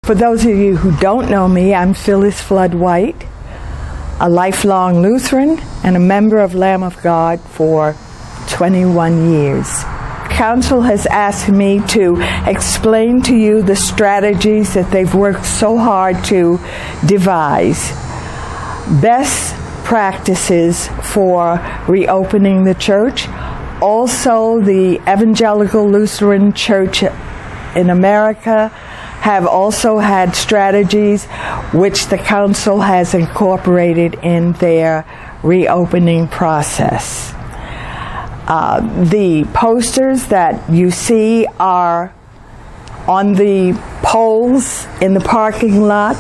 For those of you who don't know me, I'm Phyllis Flood White, a lifelong Lutheran and a member of Lamb of God for 21 years. Council has asked me to explain to you the strategies that they've worked so hard to devise. Best practices for reopening the church. Also, the Evangelical Lutheran Church in America have also had strategies which the Council has incorporated in their reopening process. The posters that you see are on the poles in the parking lot,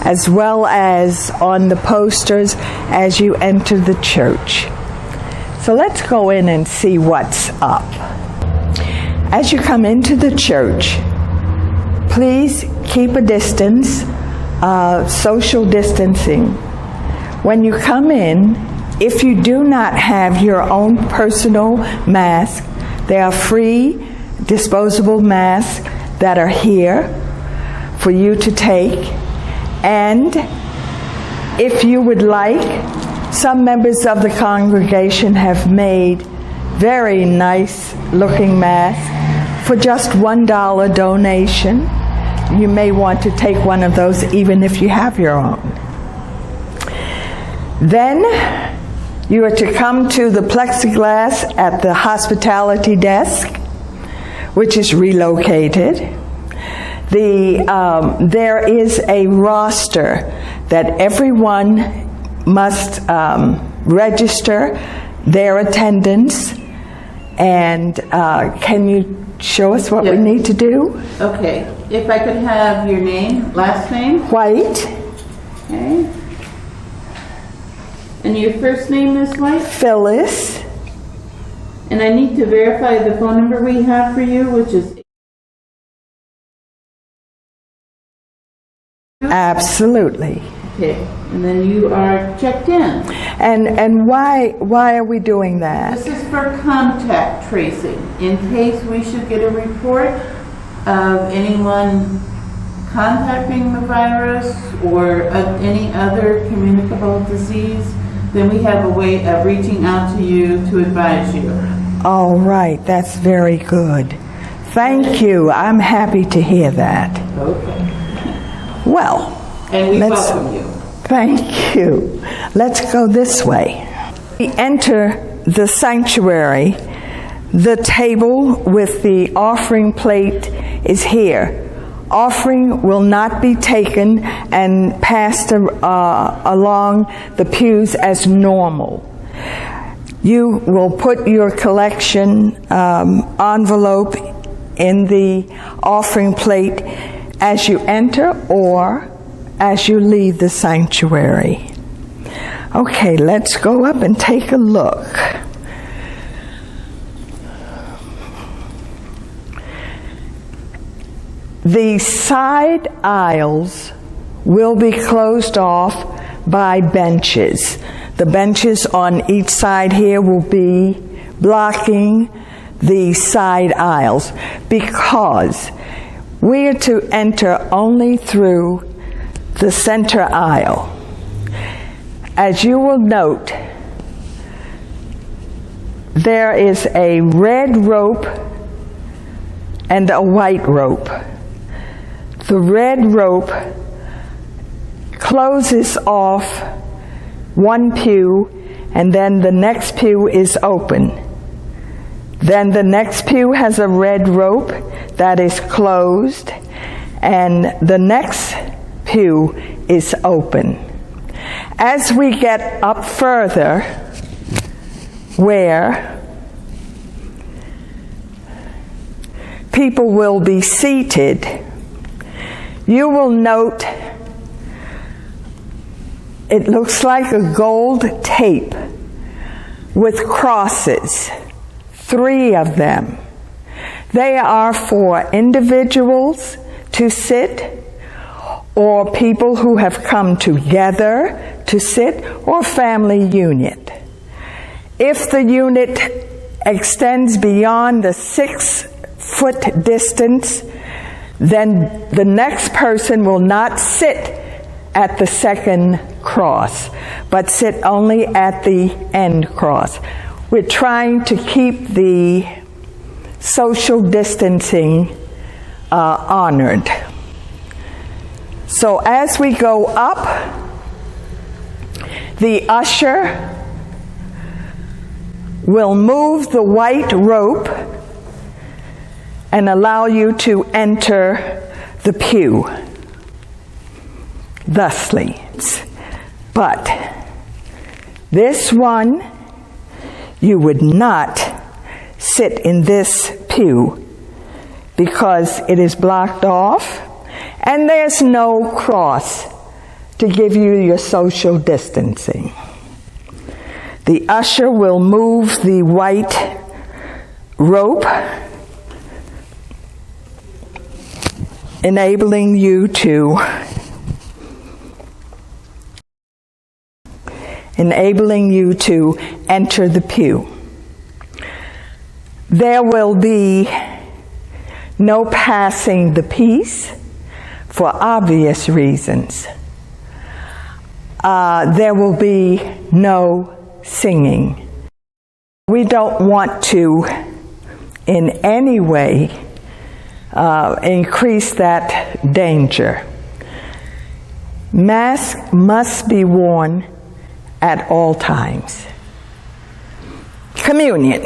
as well as on the posters as you enter the church. So let's go in and see what's up. As you come into the church, please keep a distance, social distancing. When you come in, if you do not have your own personal mask, there are free disposable masks that are here for you to take. And if you would like, some members of the congregation have made very nice looking masks for just $1 donation. You may want to take one of those even if you have your own. Then you are to come to the plexiglass at the hospitality desk, which is relocated. There is a roster that everyone must register their attendance. And can you show us what we need to do? Okay. If I could have your name, last name? White. Okay. And your first name is White? Phyllis. And I need to verify the phone number we have for you, which is... Absolutely. Okay. And then you are checked in. And why are we doing that? This is for contact tracing. In case we should get a report of anyone contacting the virus or of any other communicable disease, then we have a way of reaching out to you to advise you. All right, that's very good. Thank you. I'm happy to hear that. Okay. Well, and we welcome you. Thank you. Let's go this way. We enter the sanctuary. The table with the offering plate is here. Offering will not be taken and passed along the pews as normal. You will put your collection envelope in the offering plate as you enter or as you leave the sanctuary. Okay, let's go up and take a look. The side aisles will be closed off by benches. The benches on each side here will be blocking the side aisles because we are to enter only through the center aisle. As you will note, there is a red rope and a white rope. The red rope closes off one pew, and then the next pew is open. Then the next pew has a red rope that is closed, and the next pew is open. As we get up further, where people will be seated, you will note it looks like a gold tape with crosses, 3 of them. They are for individuals to sit, or people who have come together to sit, or family unit. If the unit extends beyond the 6-foot distance, then the next person will not sit at the second cross, but sit only at the end cross. We're trying to keep the social distancing honored. So as we go up, the usher will move the white rope and allow you to enter the pew thusly. But this one, you would not sit in this pew because it is blocked off and there's no cross to give you your social distancing. The usher will move the white rope, enabling you to enter the pew. There will be no passing the peace for obvious reasons. There will be no singing. We don't want to in any way increase that danger. Masks must be worn at all times. Communion.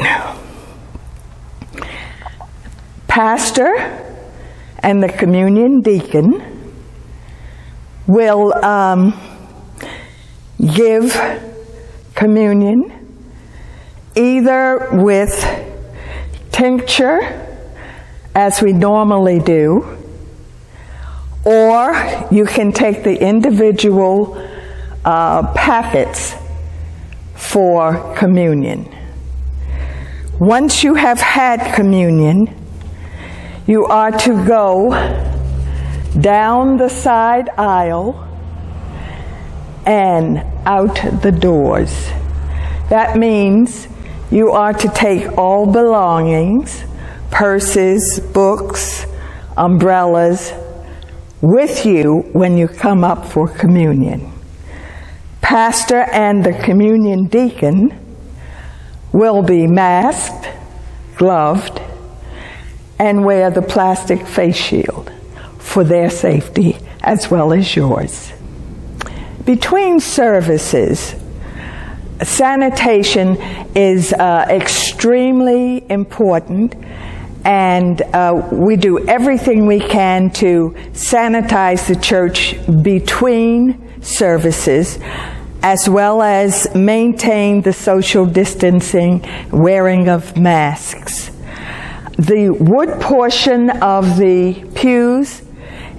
Pastor and the communion deacon will give communion either with tincture, as we normally do, or you can take the individual packets for communion. Once you have had communion, you are to go down the side aisle and out the doors. That means you are to take all belongings, purses, books, umbrellas, with you when you come up for communion. Pastor and the communion deacon will be masked, gloved, and wear the plastic face shield for their safety as well as yours. Between services, sanitation is extremely important, and we do everything we can to sanitize the church between services, as well as maintain the social distancing, wearing of masks. The wood portion of the pews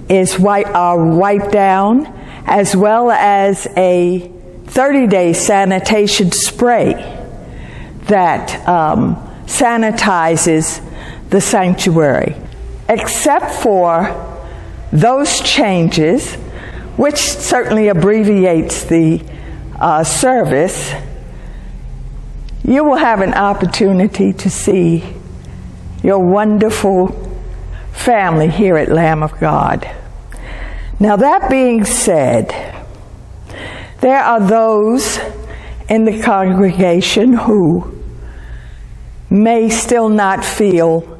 is wiped down, as well as a 30-day sanitation spray that sanitizes the sanctuary. Except for those changes, which certainly abbreviates the service, you will have an opportunity to see your wonderful family here at Lamb of God. Now, that being said, there are those in the congregation who may still not feel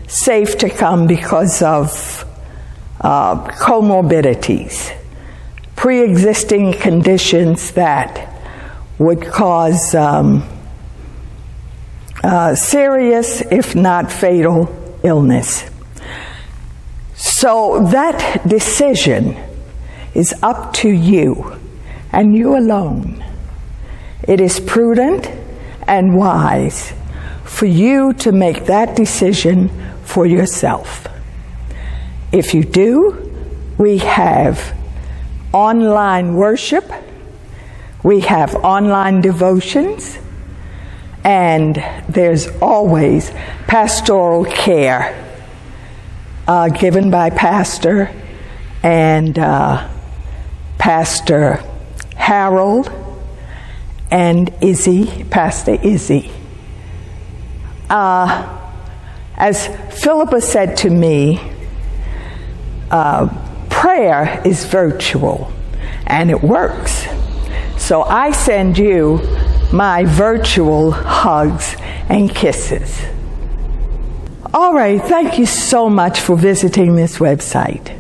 safe to come because of comorbidities, pre-existing conditions that would cause serious, if not fatal, illness. So that decision is up to you, and you alone. It is prudent and wise for you to make that decision for yourself. If you do, we have online worship, we have online devotions, and there's always pastoral care given by Pastor and Pastor Harold and Izzy, Pastor Izzy. As Philippa said to me, prayer is virtual, and it works. So I send you my virtual hugs and kisses. All right, thank you so much for visiting this website.